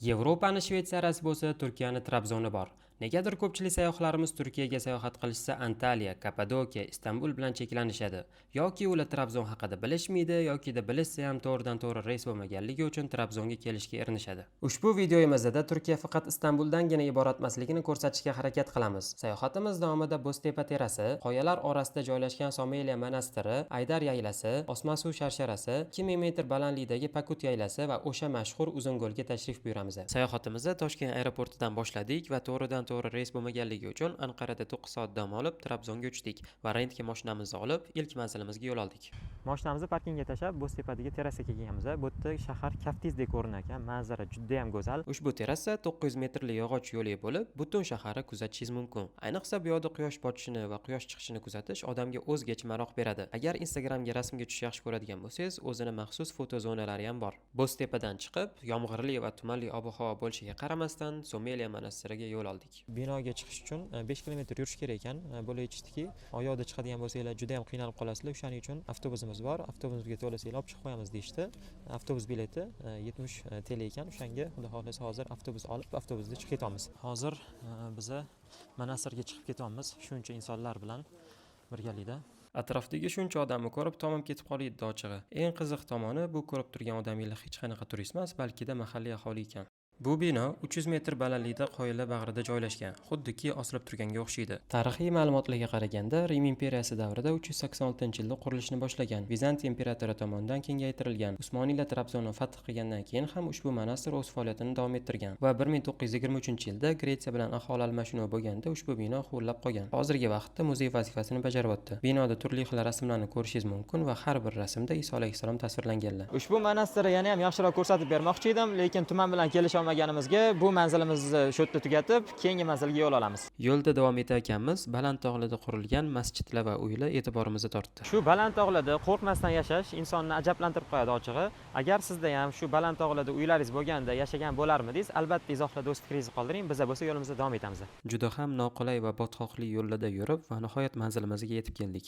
Yevropani Shvetsariyasi bo'lsa, Turkiyani Trabzoni bor. Negadir ko'pchilik sayyohlarimiz Turkiyaga sayohat qilishsa Antaliya, Kappadokiya, Istanbul bilan cheklanishadi. Yoki ular Trabzon haqida bilishmaydi, yoki bilishsa ham to'g'ridan-to'g'ri reys bo'lmaganligi uchun Trabzonga kelishga erinishadi. Ushbu videomizda Turkiya faqat Istanbuldangina iborat emasligini ko'rsatishga harakat qilamiz. Sayohatimiz davomida Bo'ztepa terasi, qoyalar orasida joylashgan Someliya monastiri, Aydar yaylasi, Osmasuv sharsharasi, 2000 metr balandlikdagi Pakut yaylasi va o'sha mashhur Uzungo'lga tashrif buyuramiz. Sayohatimizni Toshkent aeroportidan boshladik va to'g'ridan-to'g'ri reys bo'lmaganligi uchun Anqarada 9 soat dam olib Trabzonga uchdik va rentgen mashinamizni olib ilk manzilimizga yo'l oldik. Mashinamizni parkingga tashlab Bo'ztepadagi terrasaga kelganmiz. Bu yerda shahar kaftizdek ko'rinar ekan, manzara juda ham go'zal. Ushbu terrasa 900 metrli yog'och yo'li bo'lib, butun shaharni kuzatishingiz mumkin. Ayniqsa bu yoqda quyosh botishini va quyosh chiqishini kuzatish odamga o'zgacha maroq beradi. Agar Instagramga rasmga tushish yaxshi ko'radigan bo'lsangiz, o'zini maxsus foto zonalari ham bor. Bo'ztepadan chiqib, yomg'irli va tumanli ob-havo bo'lishiga qaramasdan Someliya monastiriga yo'l oldik. Binoga chiqish uchun 5 kilometr yurish kerak ekan. Bo'lib aytishdiki, oyoqda chiqadigan bo'lsanglar juda ham qiynalib qolasizlar. O'shaning uchun avtobusimiz bor. Avtobusga to'lasanglar olib chiqib qo'yamiz deyishdi. Avtobus bileti 70 TL ekan. O'shanga xudo xolasa hozir avtobus olib, avtobusda chiqib ketamiz. Hozir biza monastirga chiqib ketyapmiz. Shuncha insonlar bilan birgalikda. Atrofdagi shuncha odamni ko'rib tomim ketib qoladi ochig'i. Eng qiziq tomoni bu ko'rib turgan odamlar hech qanaqa turist emas, balki mahalliy aholi ekan. Bu bino 300 metr balandlikda qoyalar bag'rida joylashgan, xuddiki osilib turganga o'xshaydi. Tarixiy ma'lumotlarga qaraganda, Rim imperiyasi davrida 386-yilda qurilishni boshlagan. Bizantiya imperatori tomonidan kengaytirilgan. Usmoniylar Trabzonni fath qilgandan keyin ham ushbu monastir o'z faoliyatini davom ettirgan va 1923-yilda Gretsiya bilan aholi almashinuvi bo'lganda ushbu bino huvillab qolgan. Hozirgi vaqtda muzey vazifasini bajaryapti. Binoda turli xil rasmlarni ko'rishingiz mumkin va har bir rasmda Iso alayhissalom tasvirlanganlar. Ushbu monastirni yana ham yaxshiroq ko'rsatib bermoqchi edim, lekin tuman bilan kelisha olmaganimizga bu manzilimizni shu yerda tugatib, keyingi manzilga yo'l olamiz. Yo'lda davom etayotganmiz, baland tog'larda qurilgan masjidlar va uylar e'tiborimizni tortdi. Shu baland tog'larda qo'rqmasdan yashash insonni ajablantirib qo'yadi ochig'i. Agar sizda ham shu baland tog'larda uylaringiz bo'lganda yashagan bo'larmidingiz? Albatta izohlarda o'z fikringizni qoldiring. Biz bo'lsa yo'limizda davom etamiz. Juda ham noqulay va botqoqli yo'llarda yurib va nihoyat manzilimizga yetib keldik.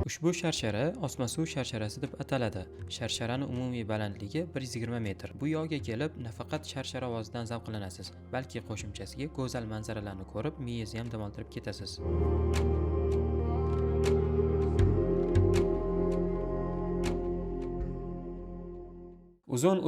Ushbu sharshara Osmasuv sharsharasi deb ataladi. Sharsharaning umumiy balandligi 120 metr. Bu yo'lga kelib, nafaqat sharshara ovozidan zavqlanasiz, balki qo'shimchasiga go'zal manzaralarni ko'rib, miyangizni ham dam oldirib ketasiz.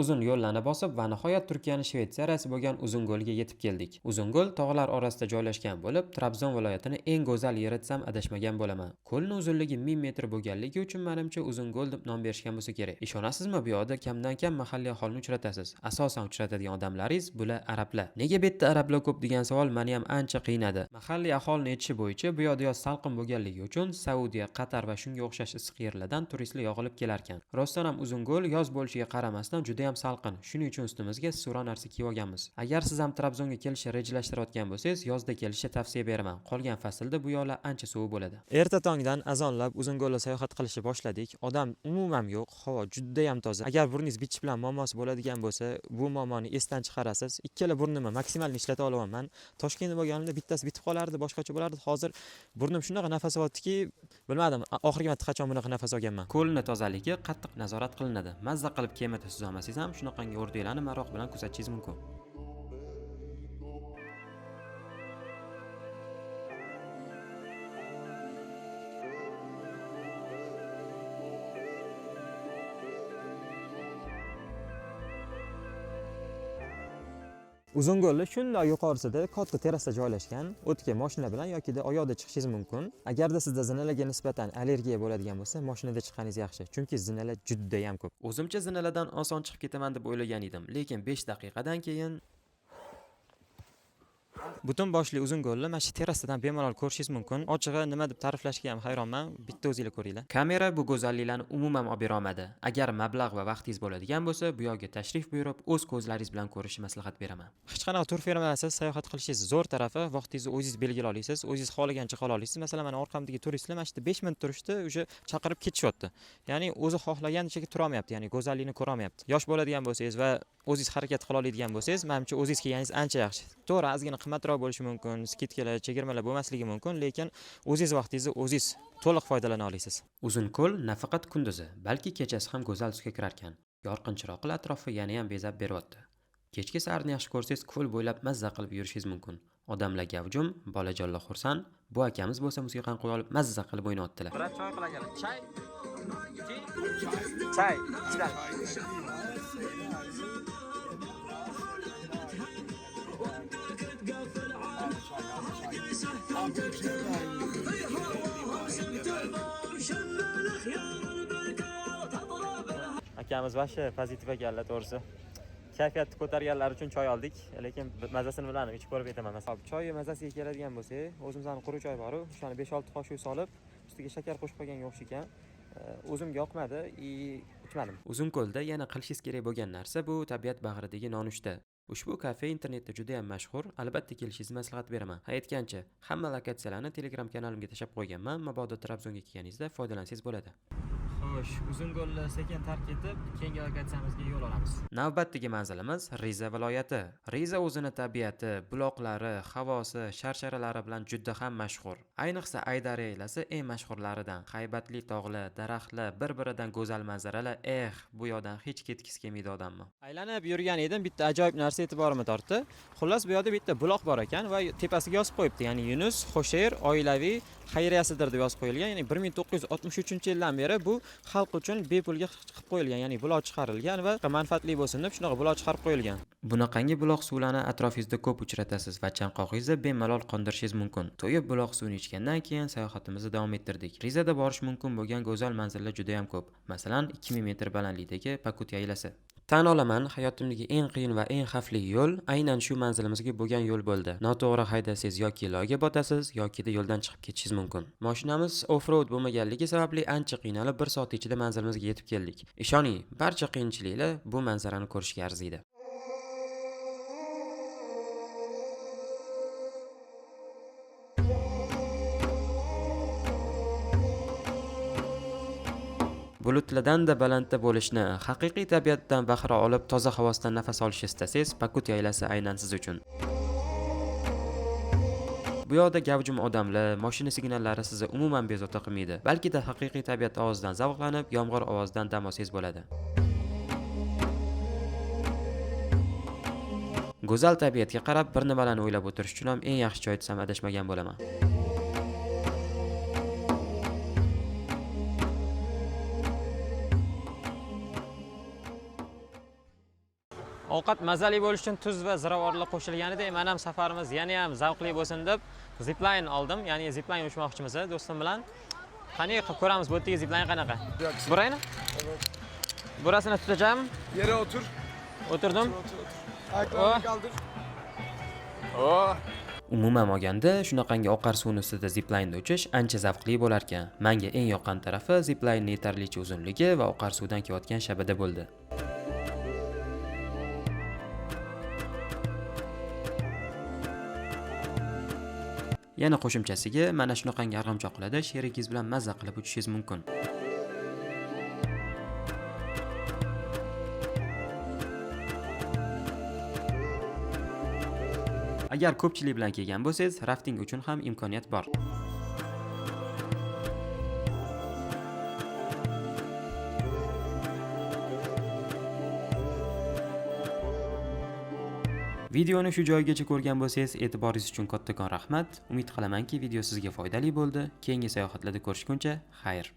Uzun yo'llarni bosib va nihoyat Turkiyaning Shvetsariyasi bo'lgan Uzungo'lga yetib keldik. Uzungo'l tog'lar orasida joylashgan bo'lib, Trabzon viloyatining eng go'zal yeri desam adashmagan bo'laman. Ko'lning uzunligi 1000 metr bo'lganligi uchun menimcha Uzungo'l deb nom berishgan bo'lsa kerak. Ishonasizmi, bu yoqda kamdan-kam mahalliy aholini uchratasiz. Asosan uchratadigan odamlaringiz bular arablar. Nega bu yerda arablar ko'p degan savol meni ham ancha qiynadi. Mahalliy aholining aytishi bo'yicha bu yoqda yoz salqin bo'lganligi uchun Saudiya, Qatar va shunga o'xshash issiq yerlardan turistlar yog'ilib kelar ekan. Rostdan ham Uzungo'l yoz bo'lishiga qaramasdan juda ham salqin. Shuning uchun ustimizga sura narsa kiyib olganmiz. Agar siz ham Trabzonga kelishni rejalashtirayotgan bo'lsangiz, yozda kelishni tavsiya beraman. Qolgan faslda bu yo'llar ancha sovuq bo'ladi. Erta tongdan azonlab Uzungo'lga sayohat qilishni boshladik. Odam umuman yo'q, havo juda ham toza. Agar burningiz bichish bilan muammosi bo'ladigan bo'lsa, bu muammoni esdan chiqarasiz. Ikkala burnimni maksimal ishlata olaman. Toshkentda bo'lganimda bittasi bitib qolardi, boshqacha bo'lardi. Hozir burnim shunaqa nafas olyaptiki, bilmadim, oxirgi marta qachon bunaqa nafas olganman. Ko'lning tozaligi qattiq nazorat qilinadi. Mazza qilib kemada suzolmasangiz ham shunaqangi o'rdaklarni maroq bilan kuzatishingiz mumkin. Uzungo'lda shunday yuqorisida katta terrasa joylashgan. O'tga mashina bilan yoki oyoqda chiqishingiz mumkin. Agarda sizda zinalarga nisbatan allergiya bo'ladigan bo'lsa, mashinada chiqqaningiz yaxshi, chunki zinalar juda ham ko'p. O'zimcha zinalardan oson chiqib ketaman deb o'ylagan edim, lekin 5 daqiqadan keyin butun boshli Uzungo'lni mana shu terrasadan bemalol ko'rishingiz mumkin. Ochig'i nima deb ta'riflashga ham hayronman. Bitta o'zingizlar ko'ringlar. Kamera bu go'zalliklarni umuman olib bera olmadi. Agar mablag' va vaqtingiz bo'ladigan bo'lsa, bu yoqqa tashrif buyurib, o'z ko'zlaringiz bilan ko'rishni maslahat beraman. Hech qanaqa tur firmasiz sayohat qilishingiz zo'r tarafi, vaqtingizni o'zingiz belgilay olasiz, o'zingiz xohlagancha qola olasiz. Masalan, mana orqamdagi turistlar mana shu 5 minut turishdi, o'sha chaqirib ketishyapti. Ya'ni o'zi xohlaganicha tura olmayapti, ya'ni go'zallikni ko'ra olmayapti. Yosh bo'ladigan bo'lsangiz va o'zingiz harakat qila oladigan bo'lsangiz, menimcha o'zingiz kelganingiz ancha yaxshi. To'g'ri, ozgina qimmat qimmatroq bo'lishi mumkin, skidkalar, chegirmalar bo'lmasligi mumkin, lekin o'zingiz vaqtingizni o'zingiz to'liq foydalana olasiz. Uzunko'l nafaqat kunduzi, balki kechasi ham go'zal tusga kirarkan. Yorqin chiroqlar atrofni yanayam bezab beryapti. Kechki sayrni yaxshi ko'rsangiz, ko'l bo'ylab mazza qilib yurishingiz mumkin. Odamlar gavjum, bolajonlar xursand, bu akamiz bo'lsa musiqani qo'yib olib mazza qilib o'ynayaptilar. Biroq choy qilaganlar. Choy. Akamiz vashi pozitiv ekanlar, to'g'risi. Kayfiyatni ko'targanlar uchun choy oldik, lekin mazasini bilaman, ichib ko'rib aytaman. Masalan, choy mazasiga keladigan bo'lsa, o'zimizning quruq choy bor, o'shani 5-6 qoshiq solib, ustiga shakar qo'shib qo'yganga o'xshar ekan. O'zimga yoqmadi, ichmadim. Uzunko'lda yana qilishingiz kerak bo'lgan narsa bu tabiat bag'ridagi nonushta. Ushbu kafe internetda juda ham mashhur, albatta kelishingizni maslahat beraman. Aytgancha, hamma lokatsiyalarni Telegram kanalimga tashlab qo'yganman, mabodo Trabzonga kelganingizda foydalansangiz bo'ladi. Xo'sh, Uzunko'lni sekin tark etib, keyingi lokatsiyamizga yo'l olamiz. Navbatdagi manzilimiz Riza viloyati. Riza o'zini tabiati, buloqlari, havosi, sharsharalari bilan juda ham mashhur. Ayniqsa Aydar yaylasi eng mashhurlaridan. Haybatli tog'lar, daraxtlar, bir-biridan go'zal manzaralar. Bu yoqdan hech ketgisi kelmaydi odamni. Aylanib yurgan edim, bitta ajoyib narsa e'tiborimni tortdi. Xullas, bu yerda bitta buloq bor ekan va tepasiga yozib qo'yibdi. Ya'ni Yunus Xo'sher oilaviy xayriyasidir deb yozib qo'yilgan. Ya'ni 1963-yildan beri bu xalq uchun bepulga qilib qo'yilgan. Ya'ni buloq chiqarilgan va manfaatli bo'lsin deb shunaqa buloq chiqarib qo'yilgan. Bunaqangi buloq suvlarni atrofingizda ko'p uchratasiz va chanqog'ingizni bemalol qondirishingiz mumkin. To'yib buloq suvini ichgandan keyin sayohatimizni davom ettirdik. Rizada borish mumkin bo'lgan go'zal manzillar juda ham ko'p. Masalan, 2000 metr balandlikdagi Pakut yaylasi. Tan olaman, hayotimdagi eng qiyin va eng xavfli yo'l aynan shu manzilimizga bo'lgan yo'l bo'ldi. Noto'g'ri haydasangiz yoki loyga botasiz, yoki yo'ldan chiqib ketishingiz mumkin. Mashinamiz off-road bo'lmaganligi sababli ancha qiynalib 1 soat ichida manzilimizga yetib keldik. Ishoning, barcha qiyinchiliklar bu manzarani ko'rishga arziydi. Bulutlardan-da balandda bo'lishni, haqiqiy tabiatdan bahra olib, toza havosdan nafas olishni istasangiz, Pakut yaylasi aynan siz uchun. Bu yoqda gavjum odamlar, mashina signallari sizni umuman bezovta qilmaydi. Balki haqiqiy tabiat ovozidan zavqlanib, yomg'ir ovozidan dam olsangiz bo'ladi. Go'zal tabiatga qarab bir nimalarni o'ylab o'tirish uchun ham eng yaxshi joy desam adashmagan bo'laman. Ovqat mazali bo'lish uchun tuz va ziravorlar qo'shilganida, men ham safarimiz yana ham zavqli bo'lsin deb zipline oldim. Ya'ni zipline uchmoqchimiz do'stim bilan. Qani qilib ko'ramiz, bu yerdagi zipline qanaqa? Buraymi? Evet. Burasini tutacağım. Yere otur. O'tirdim. Ayaklarını kaldır. Umuman olganda, shunaqangi oqar suvni ustida zipline uchish ancha zavqli bo'lar ekan. Menga eng yoqqan tarafi ziplinening yetarlicha uzunligi va oqar suvdan kelayotgan shabada bo'ldi. Yana qo'shimchasiga mana shunaqangi arg'imchoqlarda sherigingiz bilan mazza qilib uchishingiz mumkin. Agar ko'pchilik bilan kelgan bo'lsangiz, rafting uchun ham imkoniyat bor. Videoni shu joyigacha ko'rgan bo'lsangiz, e'tiboringiz uchun kattakon rahmat. Umid qilamanki, video sizga foydali bo'ldi. Keyingi sayohatlarda ko'rishguncha, xayr.